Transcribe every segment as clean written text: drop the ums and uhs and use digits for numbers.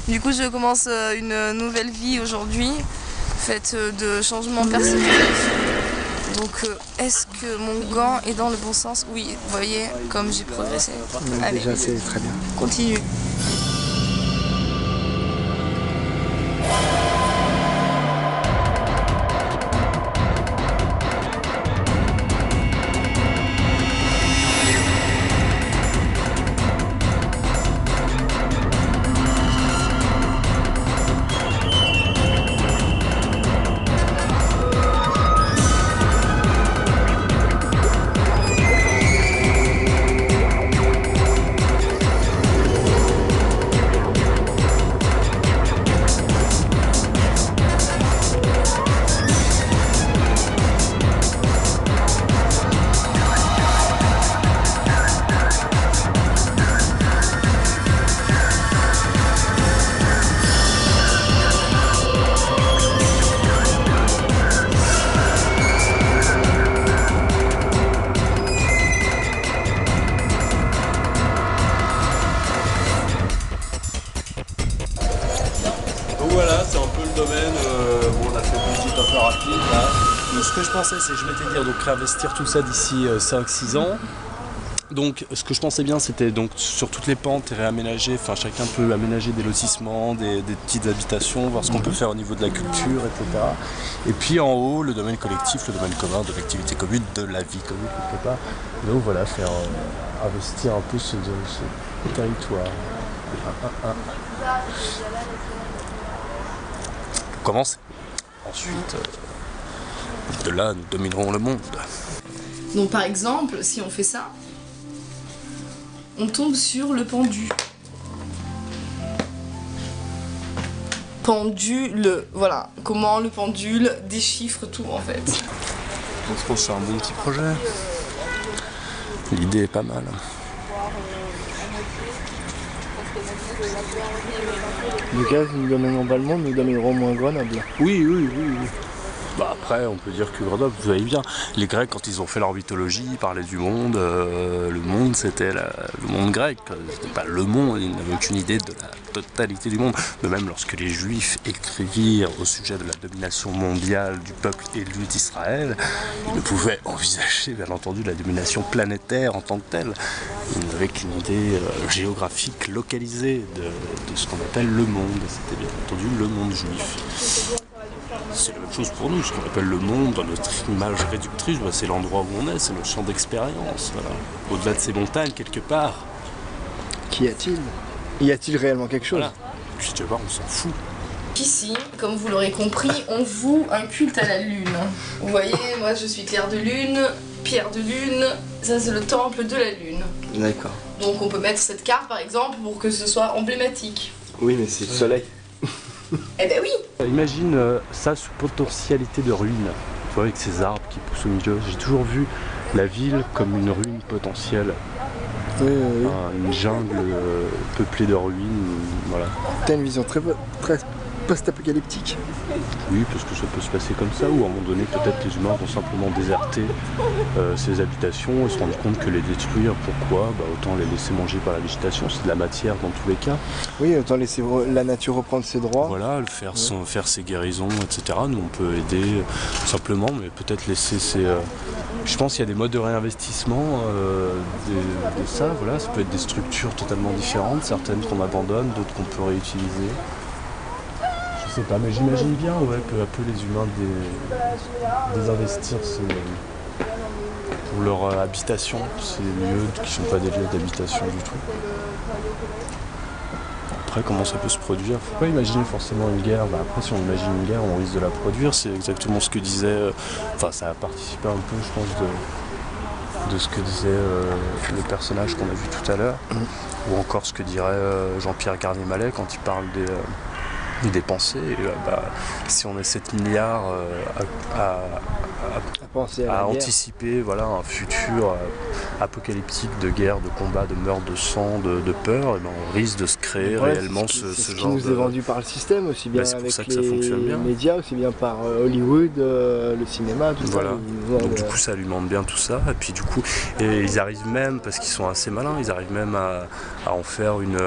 Du coup, je commence une nouvelle vie aujourd'hui, faite de changements perspectifs. Donc, est-ce que mon gant est dans le bon sens? Oui, vous voyez comme j'ai progressé. Allez, déjà, c'est très bien. Continue. Donc voilà, c'est un peu le domaine, bon, on a fait une visite un peu rapide là. Ce que je pensais, c'est que je m'étais dit donc réinvestir tout ça d'ici 5-6 ans. Donc ce que je pensais bien, c'était donc sur toutes les pentes et réaménager, enfin chacun peut aménager des lotissements, des petites habitations, voir ce qu'on peut faire au niveau de la culture, etc. Et puis en haut, le domaine collectif, le domaine commun, de l'activité commune, de la vie commune quelque part. Donc voilà, faire investir un peu ce territoire. Pour commencer. Ensuite, de là, nous dominerons le monde. Donc, par exemple, si on fait ça, on tombe sur le pendu. Pendule, voilà. Comment le pendule déchiffre tout en fait. Je pense que c'est un bon petit projet. L'idée est pas mal. Du cas, si nous dominons pas le monde, nous dominerons moins Grenoble. Oui. Bah après, on peut dire que Grenoble, vous voyez bien, les Grecs, quand ils ont fait leur mythologie, ils parlaient du monde, le monde c'était le monde grec, c'était pas le monde, ils n'avaient aucune idée de la totalité du monde. De même, lorsque les Juifs écrivirent au sujet de la domination mondiale du peuple élu d'Israël, ils ne pouvaient envisager, bien entendu, la domination planétaire en tant que telle. Ils n'avaient qu'une idée géographique, localisée de ce qu'on appelle le monde, et c'était bien entendu le monde juif. C'est la même chose pour nous, ce qu'on appelle le monde, dans notre image réductrice, bah, c'est l'endroit où on est, c'est notre champ d'expérience. Voilà. Au-delà de ces montagnes, quelque part. Qu'y a-t-il? Y a-t-il réellement quelque chose? Voilà. Puis tu vas voir, on s'en fout. Ici, comme vous l'aurez compris, on voue un culte à la lune. Vous voyez, moi je suis Claire de Lune, Pierre de Lune, ça c'est le temple de la lune. D'accord. Donc on peut mettre cette carte par exemple pour que ce soit emblématique. Oui, mais c'est le soleil. Eh ben oui. Imagine ça sous potentialité de ruine, tu vois, avec ces arbres qui poussent au milieu. J'ai toujours vu la ville comme une ruine potentielle. Oui. Une jungle peuplée de ruines, voilà. T'as une vision très post-apocalyptique. Oui, parce que ça peut se passer comme ça, ou à un moment donné, peut-être les humains vont simplement déserter ces habitations et se rendre compte que les détruire, pourquoi? Bah, autant les laisser manger par la végétation, c'est de la matière dans tous les cas. Oui, autant laisser la nature reprendre ses droits. Voilà, faire ses guérisons, etc. Nous, on peut aider simplement, mais peut-être laisser ces... Je pense qu'il y a des modes de réinvestissement de ça, voilà. Ça peut être des structures totalement différentes, certaines qu'on abandonne, d'autres qu'on peut réutiliser. Je sais pas, mais j'imagine bien, ouais, peu à peu les humains désinvestir pour leur habitation, ces lieux qui ne sont pas des lieux d'habitation du tout. Après, comment ça peut se produire? Faut pas imaginer forcément une guerre. Bah, après, si on imagine une guerre, on risque de la produire. C'est exactement ce que disait... Enfin, ça a participé un peu, je pense, de ce que disait le personnage qu'on a vu tout à l'heure. Ou encore ce que dirait Jean-Pierre Garnier-Mallet quand il parle dépenser. Et, si on est 7 milliards penser à à la guerre. anticiper voilà, un futur apocalyptique de guerre, de combat, de meurtre, de sang, de peur, et ben on risque de se créer Ouais, réellement c'est ce ce qui genre nous est vendu par le système, aussi bien c'est pour avec ça que ça fonctionne les bien. médias, aussi bien par Hollywood, le cinéma, tout Voilà. ça. Ils nous vendent, Donc du coup ça alimente bien tout ça, et puis du coup ils arrivent même, parce qu'ils sont assez malins, ils arrivent même à en faire une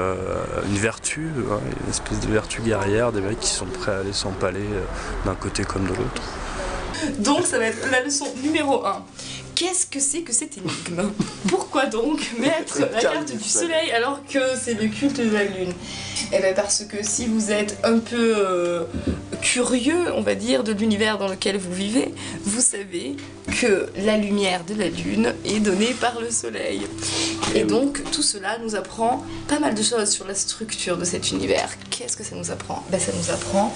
vertu, hein, une espèce de vertu guerrière, des mecs qui sont prêts à aller s'empaler d'un côté comme de l'autre. Donc ça va être la leçon numéro 1. Qu'est-ce que c'est que cette énigme? Pourquoi donc mettre la carte du soleil alors que c'est le culte de la lune? Eh bien parce que si vous êtes un peu curieux, on va dire, de l'univers dans lequel vous vivez, vous savez que la lumière de la lune est donnée par le soleil. Et donc tout cela nous apprend pas mal de choses sur la structure de cet univers. Qu'est-ce que ça nous apprend? Ben, ça nous apprend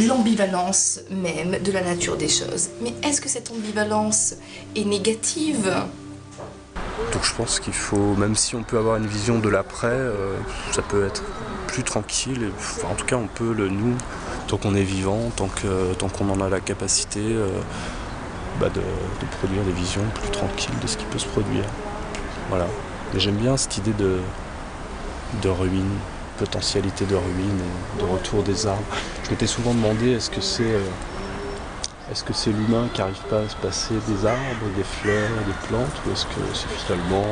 l'ambivalence même de la nature des choses. Mais est-ce que cette ambivalence est négative? Donc je pense qu'il faut, même si on peut avoir une vision de l'après, ça peut être plus tranquille, et, enfin, en tout cas on peut, nous, tant qu'on est vivant, tant qu'on en a la capacité de produire des visions plus tranquilles de ce qui peut se produire. Voilà. Mais j'aime bien cette idée de ruine, potentialité de ruine et de retour des arbres. Je m'étais souvent demandé est-ce que c'est l'humain qui n'arrive pas à se passer des arbres, des fleurs, des plantes, ou est-ce que c'est finalement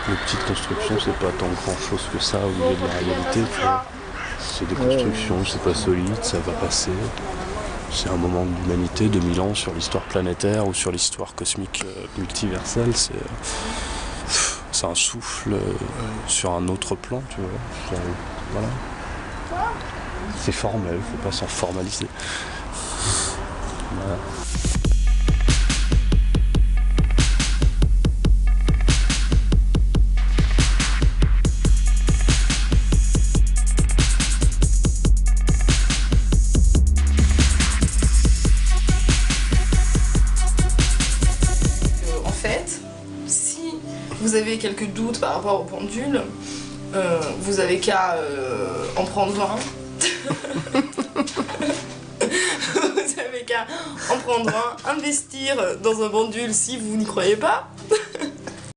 les petites constructions, c'est pas tant grand chose que ça au niveau de la réalité, tu vois. C'est des constructions, c'est pas solide, ça va passer. C'est un moment de l'humanité, 2000 ans sur l'histoire planétaire ou sur l'histoire cosmique multiverselle, c'est un souffle sur un autre plan, tu vois. Voilà. C'est formel, faut pas s'en formaliser. Voilà. En fait, si vous avez quelques doutes par rapport au pendule, vous avez qu'à en prendre un. Vous avez qu'à en prendre un, investir dans un pendule si vous n'y croyez pas.